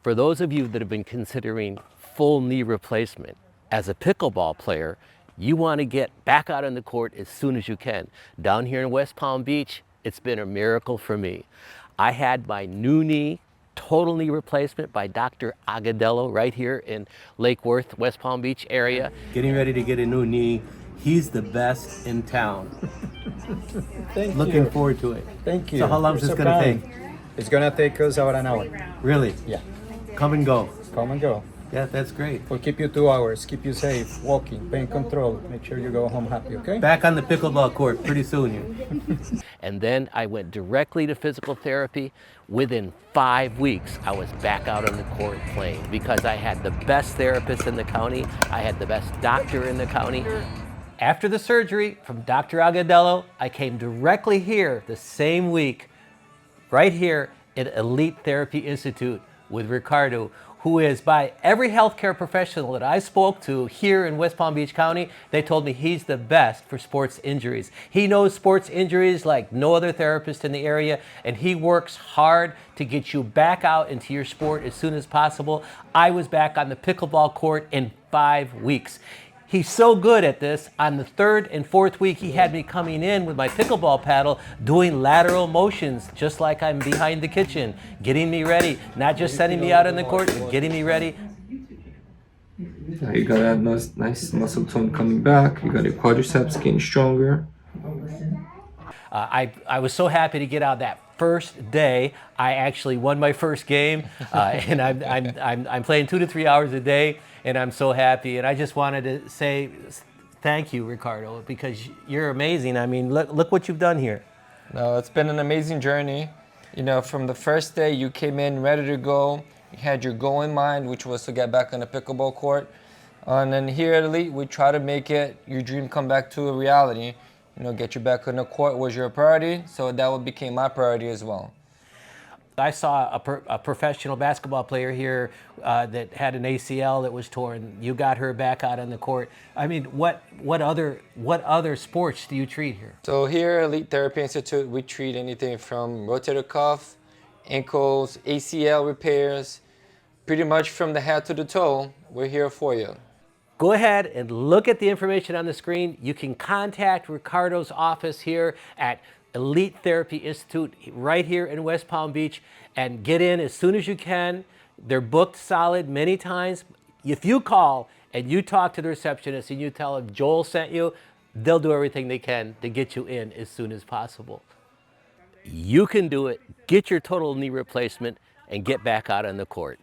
For those of you that have been considering full knee replacement, as a pickleball player, you want to get back out on the court as soon as you can. Down here in West Palm Beach, it's been a miracle for me. I had my new knee, total knee replacement by Dr. Agadello right here in Lake Worth, West Palm Beach area. Getting ready to get a new knee. He's the best in town. Thank Looking you. forward to it. Thank you. So how long is this going to take? It's going to take us about an hour. Really? Yeah. Come and go. Come and go. Yeah, that's great. We'll keep you 2 hours, keep you safe, walking, pain control. Make sure you go home happy, okay? Back on the pickleball court pretty soon here. And then I went directly to physical therapy. Within 5 weeks, I was back out on the court playing because I had the best therapist in the county. I had the best doctor in the county. After the surgery from Dr. Agadello, I came directly here the same week, right here at Elite Therapy Institute with Ricardo, who is, by every healthcare professional that I spoke to here in West Palm Beach County, they told me he's the best for sports injuries. He knows sports injuries like no other therapist in the area, and he works hard to get you back out into your sport as soon as possible. I was back on the pickleball court in 5 weeks. He's so good at this. On the 3rd and 4th week, he had me coming in with my pickleball paddle, doing lateral motions, just like I'm behind the kitchen, getting me ready, not just sending me out on the court, but getting me ready. Now you got a nice muscle tone coming back. You got your quadriceps getting stronger. I was so happy to get out that first day. I actually won my first game, and I'm playing 2 to 3 hours a day, and I'm so happy. And I just wanted to say thank you, Ricardo, because you're amazing. I mean, look what you've done here. No, it's been an amazing journey. You know, from the first day you came in ready to go, you had your goal in mind, which was to get back on the pickleball court. And then here at Elite, we try to make your dream come back to a reality. You know, get you back on the court was your priority, so that became my priority as well. I saw a professional basketball player here that had an ACL that was torn. You got her back out on the court. I mean, what other sports do you treat here? So here at Elite Therapy Institute, we treat anything from rotator cuff, ankles, ACL repairs, pretty much from the head to the toe. We're here for you. Go ahead and look at the information on the screen. You can contact Ricardo's office here at Elite Therapy Institute right here in West Palm Beach and get in as soon as you can. They're booked solid many times. If you call and you talk to the receptionist and you tell them Joel sent you, they'll do everything they can to get you in as soon as possible. You can do it. Get your total knee replacement and get back out on the court.